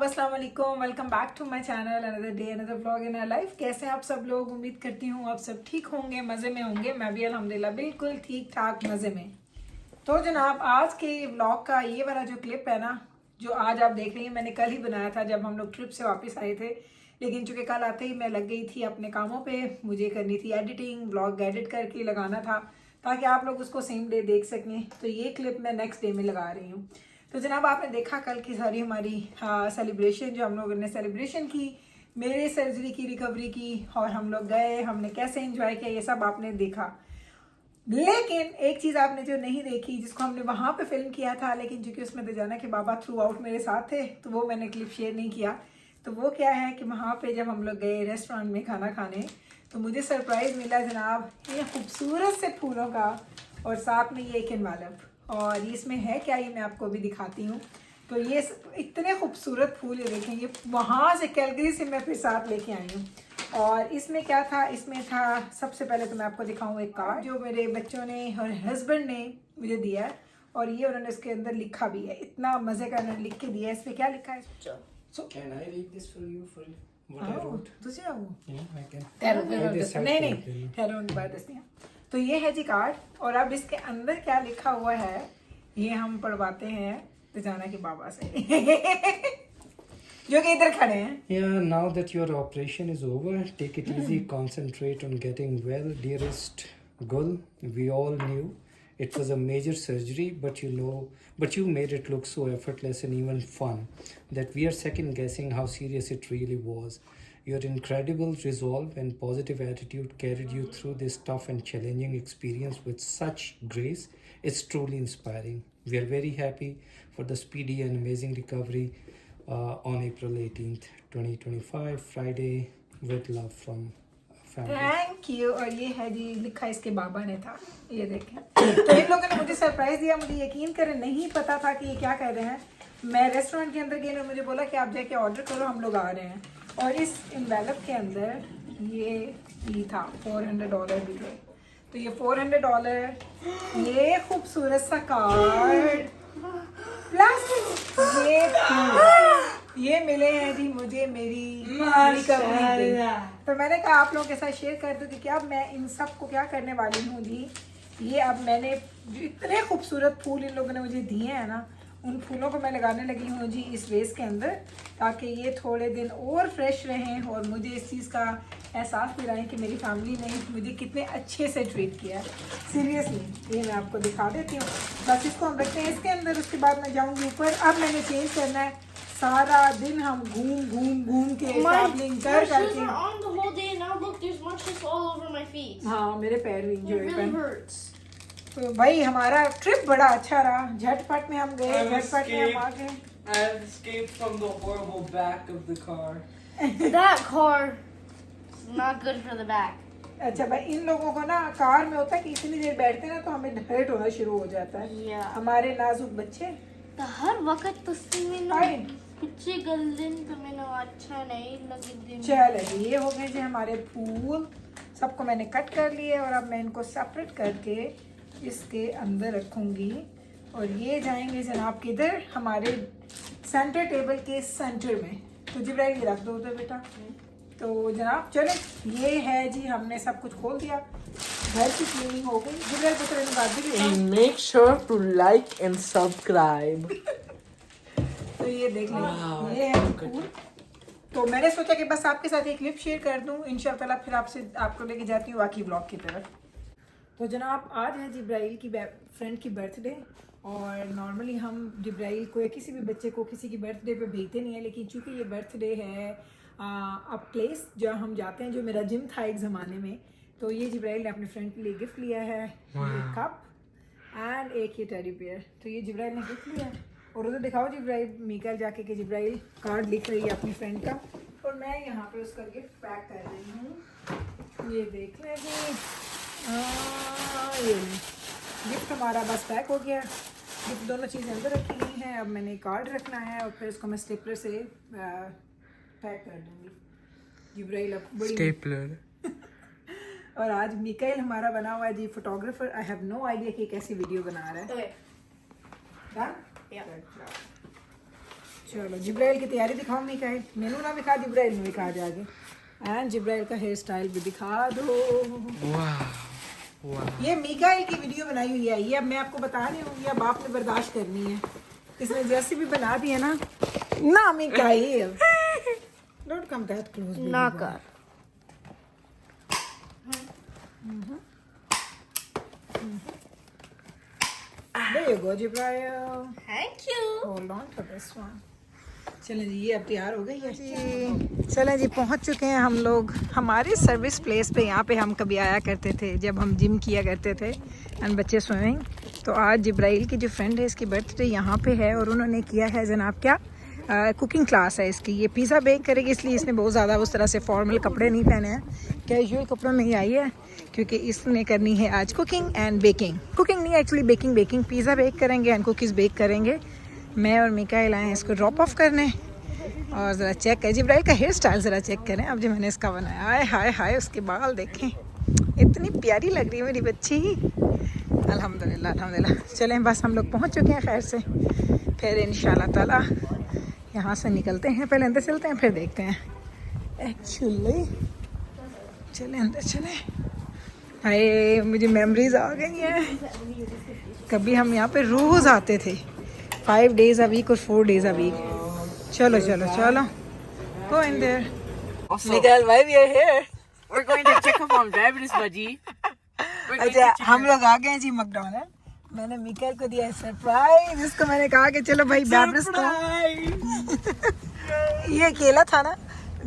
अस्सलाम वालेकुम, welcome back to my channel, another day another vlog in our life. कैसे हैं आप सब लोग? उम्मीद करती हूँ आप सब ठीक होंगे, मज़े में होंगे। मैं भी अल्हम्दुलिल्लाह बिल्कुल ठीक ठाक मज़े में। तो जनाब, आज के व्लॉग का ये वाला जो क्लिप है ना, जो आज आप देख रही हैं, मैंने कल ही बनाया था जब हम लोग ट्रिप से वापस आए थे। लेकिन चूँकि कल आते ही मैं लग गई थी अपने कामों पर, मुझे करनी थी एडिटिंग, व्लॉग एडिट करके लगाना था ताकि आप लोग उसको सेम डे देख सकें। तो ये क्लिप मैं नेक्स्ट डे में लगा रही हूँ। तो जनाब, आपने देखा कल की सारी हमारी सेलिब्रेशन, जो हम लोगों ने सेलिब्रेशन की, मेरे सर्जरी की रिकवरी की, और हम लोग गए, हमने कैसे एंजॉय किया, ये सब आपने देखा। लेकिन एक चीज़ आपने जो नहीं देखी, जिसको हमने वहाँ पे फिल्म किया था, लेकिन चूँकि उसमें तो जाना कि बाबा थ्रू आउट मेरे साथ थे, तो वो मैंने क्लिप शेयर नहीं किया। तो वो क्या है कि वहाँ पे जब हम लोग गए रेस्टोरेंट में खाना खाने, तो मुझे सरप्राइज़ मिला जनाब, ये खूबसूरत से फूलों का, और साथ में ये एक इन्वेलप। और इसमें है क्या, ये मैं आपको अभी दिखाती हूँ। तो ये इतने खूबसूरत फूल, ये देखें, ये वहाँ से कैलगरी से मैं फिर साथ लेके आई हूँ। और इसमें क्या था, इसमें था, सबसे पहले तो मैं आपको दिखाऊँ एक कार्ड जो मेरे बच्चों ने और हस्बैंड ने मुझे दिया है। और ये उन्होंने इसके अंदर लिखा भी है, इतना मज़े का उन्होंने लिख के दिया है। इसमें क्या लिखा है? So, can I read this for you for what I wrote? तुझे आओ। Yeah, I can. नहीं, ठहरो, उनकी बात दस्ती हैं। तो ये है जी कार्ड, और अब इसके अंदर क्या लिखा हुआ है ये हम पढ़वाते हैं तजाना के बाबा से जो कि इधर खड़े हैं। Yeah, now that your operation is over, take it easy, concentrate on getting well, dearest Gul. We all knew it was a major surgery, but you made it look so effortless and even fun that we are second guessing how serious it really was. Your incredible resolve and positive attitude carried you through this tough and challenging experience with such grace. It's truly inspiring. We are very happy for the speedy and amazing recovery on April 18th, 2025, Friday, with love from family. Thank you. और ये है जी, लिखा इसके बाबा ने था, ये देखें। तो इन लोगों ने मुझे सरप्राइज दिया, मुझे यकीन करें नहीं पता था कि ये क्या कर रहे हैं। मैं रेस्टोरेंट के अंदर गई, मुझे बोला कि आप जाके ऑर्डर करो, हम लोग आ रहे हैं। और इस इन्वेलप के अंदर ये भी था, $400 भी थे। तो ये $400, ये खूबसूरत सा कार्ड, प्लस ये मिले हैं जी मुझे मेरी रिकवरी पे। तो मैंने कहा आप लोगों के साथ शेयर कर दूँ कि अब मैं इन सब को क्या करने वाली हूँ जी। ये अब मैंने जो इतने खूबसूरत फूल इन लोगों ने मुझे दिए हैं ना, उन फूलों को मैं लगाने लगी हूँ जी इस वेस के अंदर, ताकि ये थोड़े दिन और फ्रेश रहें और मुझे इस चीज़ का एहसास दिलाएं कि मेरी फैमिली ने मुझे कितने अच्छे से ट्रीट किया है। सीरियसली, ये मैं आपको दिखा देती हूँ। बस इसको हम रखते हैं इसके अंदर, उसके बाद मैं जाऊँगी ऊपर। अब मैंने चेंज करना है, सारा दिन हम घूम के ट्रैवलिंग कर करके। हाँ, मेरे पैर भी इंजॉय। तो भाई हमारा ट्रिप बड़ा अच्छा रहा, झटपट में हम गए, झटपट में हम आ गए। I have escaped from the horrible back of the car. That car is not good for the back. अच्छा भाई, इन लोगों को ना कार में होता है कि इतनी देर बैठते हैं ना तो हमें हर्ट होना शुरू हो जाता है। Yeah. हमारे नाजुक बच्चे तो हर वक्त तुस्से Fine. पिछे गल्दिन तो मैंने अच्छा नहीं लगी दिन। चलो, ये हो गए जी हमारे फूल, सबको मैंने कट कर लिए और अब मैं इनको सेपरेट करके इसके अंदर रखूँगी। और ये जाएंगे जनाब किधर, हमारे सेंटर टेबल के सेंटर में। तो जिब्राइल ये रख दो उधर बेटा। तो जनाब चले, ये है जी, हमने सब कुछ खोल दिया, घर की क्लीनिंग हो गई। जिब्राइल पुत्र ने बात भी And make sure to like and subscribe. तो ये देख लीजिए, ये है फूल। तो मैंने सोचा कि बस आपके साथ एक क्लिप शेयर कर दूं, इंशाल्लाह फिर आपको लेके जाती हूँ बाकी ब्लॉग की तरफ। तो जनाब, आज है जिब्राइल की फ्रेंड की बर्थडे, और नॉर्मली हम जिब्राइल को या किसी भी बच्चे को किसी की बर्थडे पे भेजते नहीं है, लेकिन चूंकि ये बर्थडे है अ प्लेस जहाँ हम जाते हैं, जो मेरा जिम था एक ज़माने में, तो ये जिब्राइल ने अपने फ्रेंड के लिए गिफ्ट लिया है, एक कप एंड एक ये टेडी बियर। तो ये जिब्राइल ने गिफ्ट लिया है। और उधर दिखाओ जिब्राइल, मीकल जाके कि जिब्राइल कार्ड लिख रही है अपनी फ्रेंड का, और मैं यहाँ पे उसका गिफ्ट पैक कर रही हूँ। ये देख लें जी, ये गिफ्ट हमारा बस पैक हो गया। गिफ्ट दोनों चीज़ें अंदर रखी गई हैं। अब मैंने कार्ड रखना है और फिर इसको मैं स्टेपलर से पैक कर दूँगी। जिब्राइल अब बड़ी Stapler. और आज मिकाइल हमारा बना हुआ है जी photographer. I have no idea कि कैसी वीडियो बना रहा है। Okay. Done? Yeah. चलो जिब्राइल की तैयारी दिखाओ मिकाइल, मेनू ना दिखा, जिब्राइल ने दिखा जाके। एंड जिब्राइल का हेयर स्टाइल भी दिखा दो। ये मिकाइल की वीडियो बनाई हुई है, ये अब मैं आपको बता रही हूँ, ये अब आपने बर्दाश्त करनी है। इसने जैसे भी बना दी है ना Mikail, don't come that close ना कर। There you go, Jibrail. Thank you. Hold on to this one. चलें जी, ये अब तैयार हो गई है जी। चलें जी, पहुंच चुके हैं हम लोग हमारे सर्विस प्लेस पे। यहाँ पे हम कभी आया करते थे जब हम जिम किया करते थे एंड बच्चे स्विमिंग। तो आज जिब्राइल की जो फ्रेंड है, इसकी बर्थडे यहाँ पे है और उन्होंने किया है जनाब क्या कुकिंग क्लास है इसकी। ये पिज़्ज़ा बेक करेगी, इसलिए इसने बहुत ज़्यादा उस तरह से फॉर्मल कपड़े नहीं पहने हैं, कैजुअल कपड़ों में ही आई है, क्योंकि इसने करनी है आज कुकिंग एंड बेकिंग। कुकिंग नहीं, एक्चुअली बेकिंग। पिज़्ज़ा बेक करेंगे एंड कुकीज़ बेक करेंगे। मैं और मिकाइल आए हैं इसको ड्रॉप ऑफ करने। और ज़रा चेक करें जिब्राइल का हेयर स्टाइल, ज़रा चेक करें अब जो मैंने इसका बनाया। आए हाय हाय, उसके बाल देखें, इतनी प्यारी लग रही है मेरी बच्ची। अल्हम्दुलिल्लाह। चलें बस हम लोग पहुंच चुके हैं खैर से। फिर इंशाल्लाह ताला यहाँ से निकलते हैं, पहले अंदर चलते हैं फिर देखते हैं। एक्चुअली चलें अंदर चलें। हाय मुझे मेमोरीज आ गई हैं, कभी हम यहाँ पे रोज़ आते थे, 5 days a week और 4 days a week। चलो go in there। Also, Miguel, why we are here? we're going to check up on diabetes, Baji. अच्छा हम लोग आ गए हैं जी मैकडॉनल्ड। मैंने मिकाइल को दिया सरप्राइज, इसको मैंने कहा कि चलो भाई बैब्रिस को। ये अकेला था ना,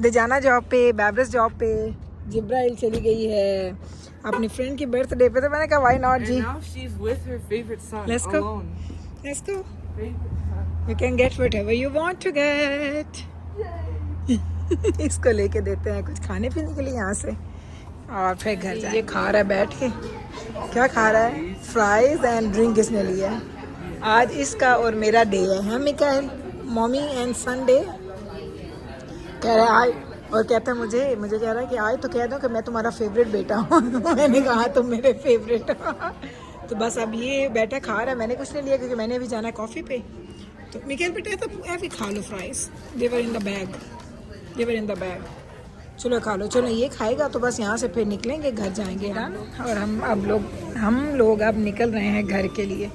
डिजाना जॉब पे, बैब्रिस जॉब पे, जिब्राइल चली गई है अपनी फ्रेंड की बर्थडे पे, तो मैंने कहा व्हाई नॉट जी। And now she's with her favorite son Let's go. alone. Let's go. Favorite son. You can get whatever you want to get। इसको लेके देते हैं कुछ खाने पीने के लिए यहाँ से और फिर घर जाए। ये खा रहा है बैठ के, क्या खा रहा है? फ्राइज एंड ड्रिंक इसने लिया है। आज इसका और मेरा डे है, हाँ Mikail, mommy and son day. कह रहा है आए, और कहता है मुझे कह रहा है कि आए तो कह दो कि मैं तुम्हारा फेवरेट बेटा हूँ। मैंने कहा तुम मेरे फेवरेट हो। तो बस अब ये बैठा खा रहा है, मैंने कुछ नहीं लिया क्योंकि मैंने अभी जाना है कॉफ़ी पे। तो मिकाइल बेटा तो ऐसे खा लो fries, they're in the bag. चलो खा लो। चलो ये खाएगा तो बस यहाँ से फिर निकलेंगे, घर जाएंगे ना। और हम लोग अब निकल रहे हैं घर के लिए।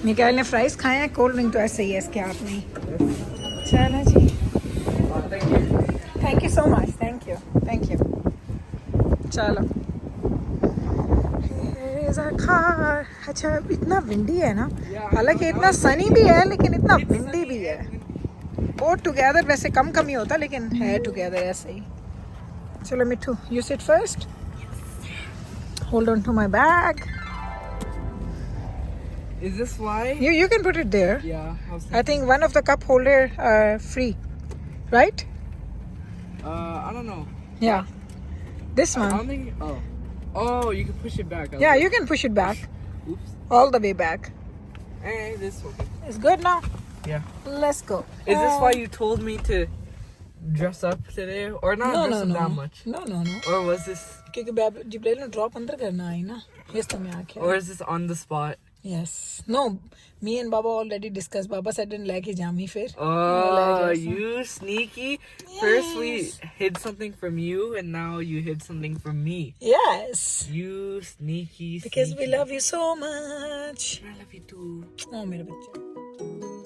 मिकाइल ने फ्राइज खाए हैं, कोल्ड ड्रिंक तो ऐसे ही है इसके हाथ में ही। चलो जी, thank you so much, thank you. चलो अच्छा, इतना विंडी है ना, हालांकि इतना सनी भी है लेकिन इतना विंडी भी है। बोथ टुगेदर वैसे कम ही होता, लेकिन है टुगेदर ऐसे ही। चलो Mithu, you sit first, hold on to my bag. Is this why? You can put it there. Yeah. I think one of the cup holder are free, right? I don't know. Yeah, this I one. don't think. Oh, you can push it back. Yeah, you can push it back, Oops. all the way back. Hey, this one. It's good now. Yeah. Let's go. Is this why you told me to dress up today, or not dress up that much? No. Or was this? क्योंकि जिब्राइल ने drop अंदर करना है ना, इस तो मैं आके। Or is this on the spot? Yes. No, me and Baba already discussed. Baba said didn't like it, Jami फिर। Oh, you sneaky! First we hid something from you, and now you hid something from me. Yes. You sneaky. Because we sneaky. love you so much. I love you too. Oh मेरे बच्चे।